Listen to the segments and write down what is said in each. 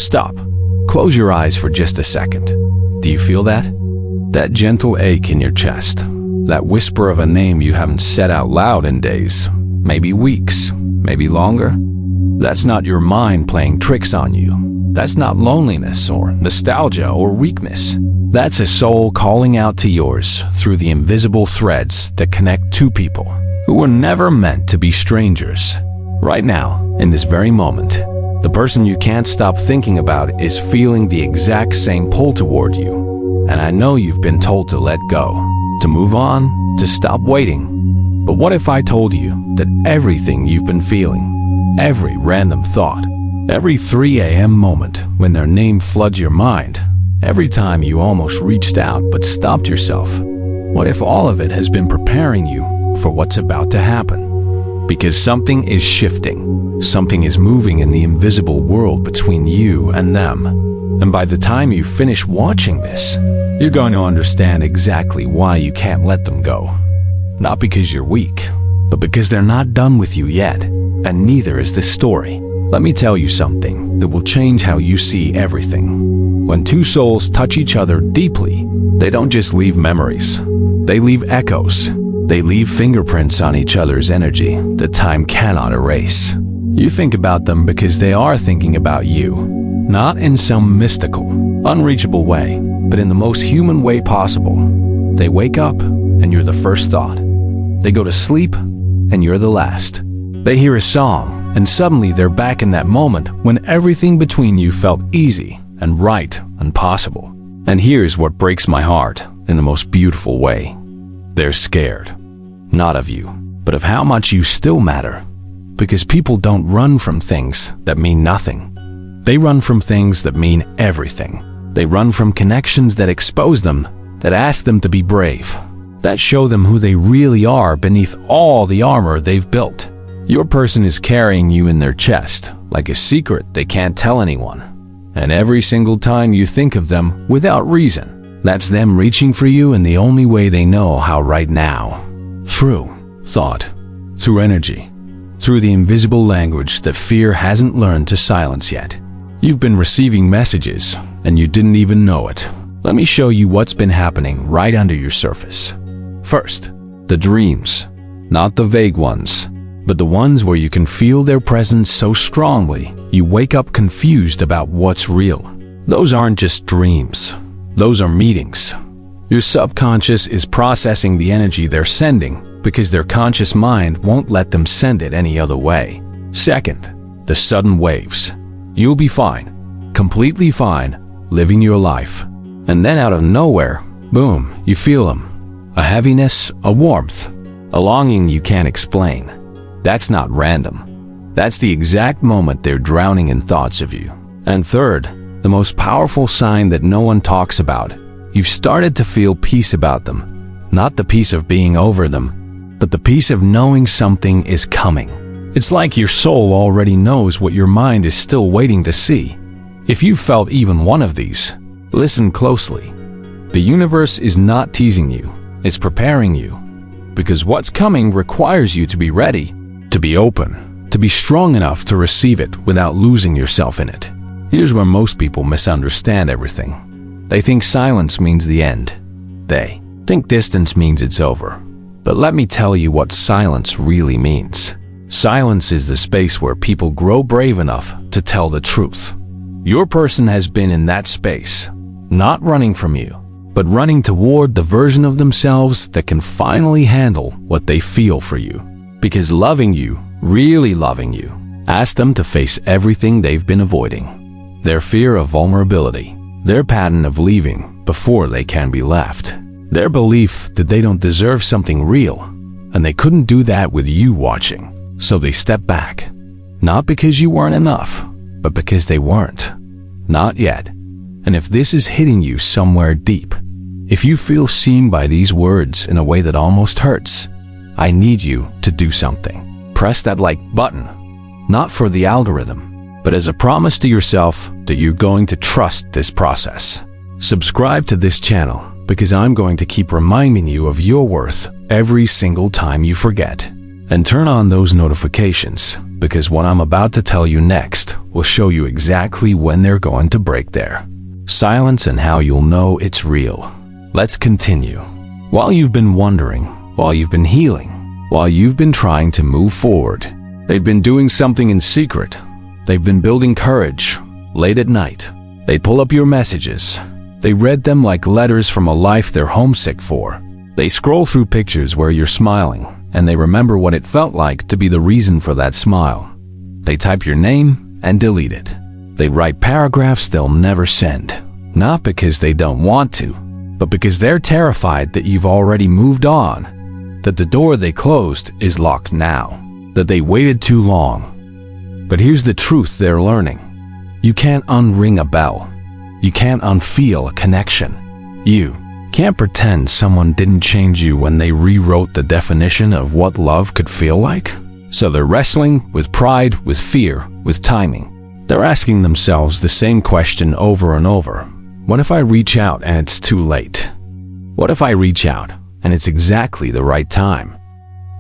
Stop. Close your eyes for just a second. Do you feel that? That gentle ache in your chest. That whisper of a name you haven't said out loud in days, maybe weeks, maybe longer. That's not your mind playing tricks on you. That's not loneliness or nostalgia or weakness. That's a soul calling out to yours through the invisible threads that connect two people who were never meant to be strangers. Right now, in this very moment, the person you can't stop thinking about is feeling the exact same pull toward you. And I know you've been told to let go, to move on, to stop waiting. But what if I told you that everything you've been feeling, every random thought, every 3 a.m. moment when their name floods your mind, every time you almost reached out but stopped yourself, what if all of it has been preparing you for what's about to happen? Because something is shifting, something is moving in the invisible world between you and them. And by the time you finish watching this, you're going to understand exactly why you can't let them go. Not because you're weak, but because they're not done with you yet, and neither is this story. Let me tell you something that will change how you see everything. When two souls touch each other deeply, they don't just leave memories. They leave echoes. They leave fingerprints on each other's energy that time cannot erase. You think about them because they are thinking about you, not in some mystical, unreachable way, but in the most human way possible. They wake up, and you're the first thought. They go to sleep, and you're the last. They hear a song, and suddenly they're back in that moment when everything between you felt easy and right and possible. And here's what breaks my heart in the most beautiful way. They're scared. Not of you, but of how much you still matter. Because people don't run from things that mean nothing. They run from things that mean everything. They run from connections that expose them, that ask them to be brave, that show them who they really are beneath all the armor they've built. Your person is carrying you in their chest, like a secret they can't tell anyone. And every single time you think of them without reason, that's them reaching for you in the only way they know how right now. Through thought, through energy, through the invisible language that fear hasn't learned to silence yet. You've been receiving messages, and you didn't even know it. Let me show you what's been happening right under your surface. First, the dreams. Not the vague ones, but the ones where you can feel their presence so strongly you wake up confused about what's real. Those aren't just dreams. Those are meetings. Your subconscious is processing the energy they're sending because their conscious mind won't let them send it any other way. Second, the sudden waves. You'll be fine, completely fine, living your life. And then out of nowhere, boom, you feel them. A heaviness, a warmth, a longing you can't explain. That's not random. That's the exact moment they're drowning in thoughts of you. And third, the most powerful sign that no one talks about, you've started to feel peace about them. Not the peace of being over them, but the peace of knowing something is coming. It's like your soul already knows what your mind is still waiting to see. If you felt even one of these, listen closely. The universe is not teasing you, it's preparing you. Because what's coming requires you to be ready, to be open, to be strong enough to receive it without losing yourself in it. Here's where most people misunderstand everything. They think silence means the end. They think distance means it's over. But let me tell you what silence really means. Silence is the space where people grow brave enough to tell the truth. Your person has been in that space, not running from you, but running toward the version of themselves that can finally handle what they feel for you. Because loving you, really loving you, asks them to face everything they've been avoiding. Their fear of vulnerability, their pattern of leaving before they can be left, their belief that they don't deserve something real, and they couldn't do that with you watching. So they step back, not because you weren't enough, but because they weren't. Not yet. And if this is hitting you somewhere deep, if you feel seen by these words in a way that almost hurts, I need you to do something. Press that like button, not for the algorithm, but as a promise to yourself that you're going to trust this process. Subscribe to this channel because I'm going to keep reminding you of your worth every single time you forget. And turn on those notifications because what I'm about to tell you next will show you exactly when they're going to break their silence and how you'll know it's real. Let's continue. While you've been wondering, while you've been healing, while you've been trying to move forward, they've been doing something in secret. They've been building courage. Late at night, they pull up your messages. They read them like letters from a life they're homesick for. They scroll through pictures where you're smiling, and they remember what it felt like to be the reason for that smile. They type your name and delete it. They write paragraphs they'll never send, not because they don't want to, but because they're terrified that you've already moved on, that the door they closed is locked now, that they waited too long. But here's the truth they're learning. You can't unring a bell. You can't unfeel a connection. You can't pretend someone didn't change you when they rewrote the definition of what love could feel like. So they're wrestling with pride, with fear, with timing. They're asking themselves the same question over and over. What if I reach out and it's too late? What if I reach out and it's exactly the right time?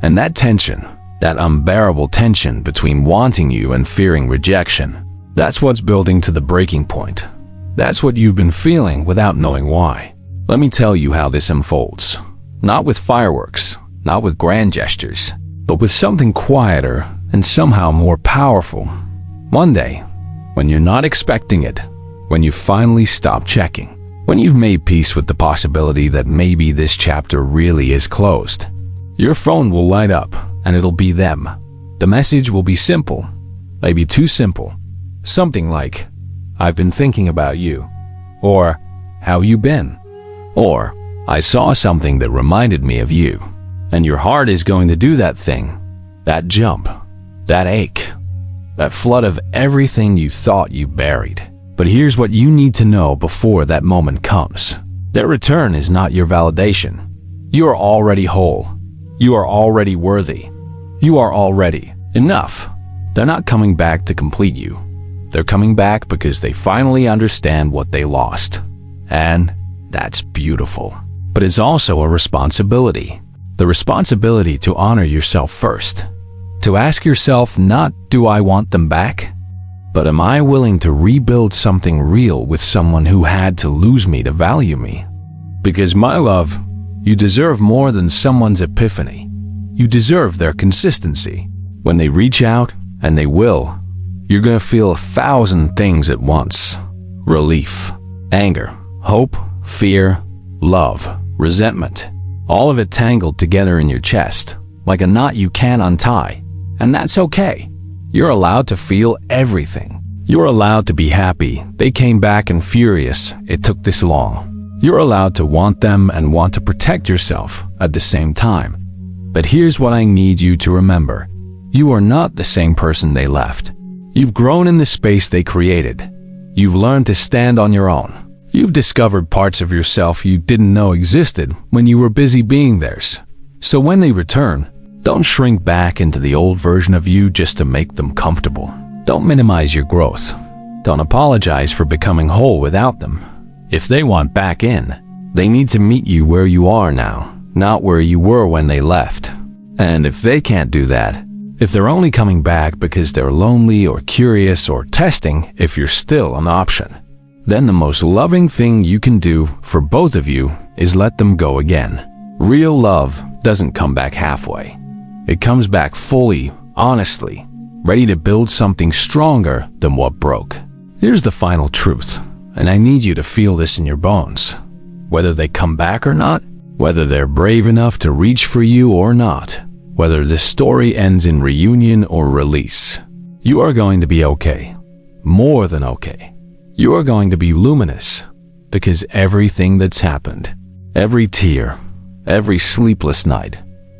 And that tension, that unbearable tension between wanting you and fearing rejection, that's what's building to the breaking point. That's what you've been feeling without knowing why. Let me tell you how this unfolds. Not with fireworks, not with grand gestures, but with something quieter and somehow more powerful. One day, when you're not expecting it, when you finally stop checking, when you've made peace with the possibility that maybe this chapter really is closed, your phone will light up and it'll be them. The message will be simple, maybe too simple. Something like, "I've been thinking about you," or "How you been?" Or, "I saw something that reminded me of you." And your heart is going to do that thing, that jump, that ache, that flood of everything you thought you buried. But here's what you need to know before that moment comes. Their return is not your validation. You are already whole. You are already worthy. You are already enough. They're not coming back to complete you. They're coming back because they finally understand what they lost. And that's beautiful. But it's also a responsibility. The responsibility to honor yourself first. To ask yourself not, do I want them back? But am I willing to rebuild something real with someone who had to lose me to value me? Because my love, you deserve more than someone's epiphany. You deserve their consistency. When they reach out, and they will, you're gonna feel 1,000 things at once. Relief, anger, hope, fear, love, resentment. All of it tangled together in your chest, like a knot you can't untie. And that's okay. You're allowed to feel everything. You're allowed to be happy they came back and furious it took this long. You're allowed to want them and want to protect yourself at the same time. But here's what I need you to remember. You are not the same person they left. You've grown in the space they created. You've learned to stand on your own. You've discovered parts of yourself you didn't know existed when you were busy being theirs. So when they return, don't shrink back into the old version of you just to make them comfortable. Don't minimize your growth. Don't apologize for becoming whole without them. If they want back in, they need to meet you where you are now, not where you were when they left. And if they can't do that, if they're only coming back because they're lonely or curious or testing if you're still an option, then the most loving thing you can do for both of you is let them go again. Real love doesn't come back halfway. It comes back fully, honestly, ready to build something stronger than what broke. Here's the final truth, and I need you to feel this in your bones. Whether they come back or not, whether they're brave enough to reach for you or not, whether this story ends in reunion or release, you are going to be okay. More than okay. You are going to be luminous, because everything that's happened, every tear, every sleepless night,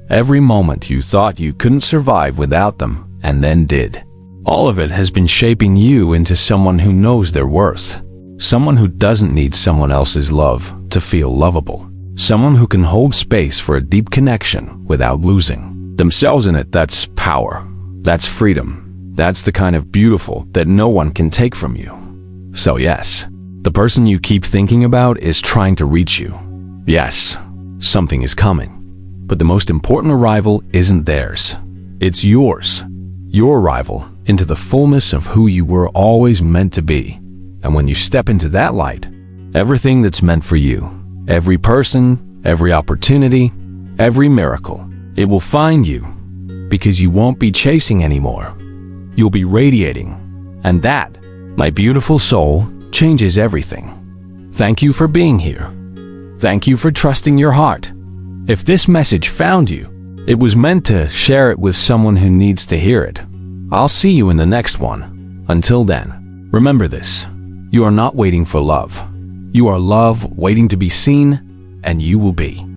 every moment you thought you couldn't survive without them and then did, all of it has been shaping you into someone who knows their worth, someone who doesn't need someone else's love to feel lovable, someone who can hold space for a deep connection without losing themselves in it. That's power. That's freedom. That's the kind of beautiful that no one can take from you. So yes, the person you keep thinking about is trying to reach you. Yes, something is coming. But the most important arrival isn't theirs. It's yours. your arrival into the fullness of who you were always meant to be. And when you step into that light, everything that's meant for you, every person, every opportunity, every miracle, it will find you, because you won't be chasing anymore. You'll be radiating. And that, my beautiful soul, changes everything. Thank you for being here. Thank you for trusting your heart. If this message found you, it was meant to share it with someone who needs to hear it. I'll see you in the next one. Until then, remember this. You are not waiting for love. You are love waiting to be seen, and you will be.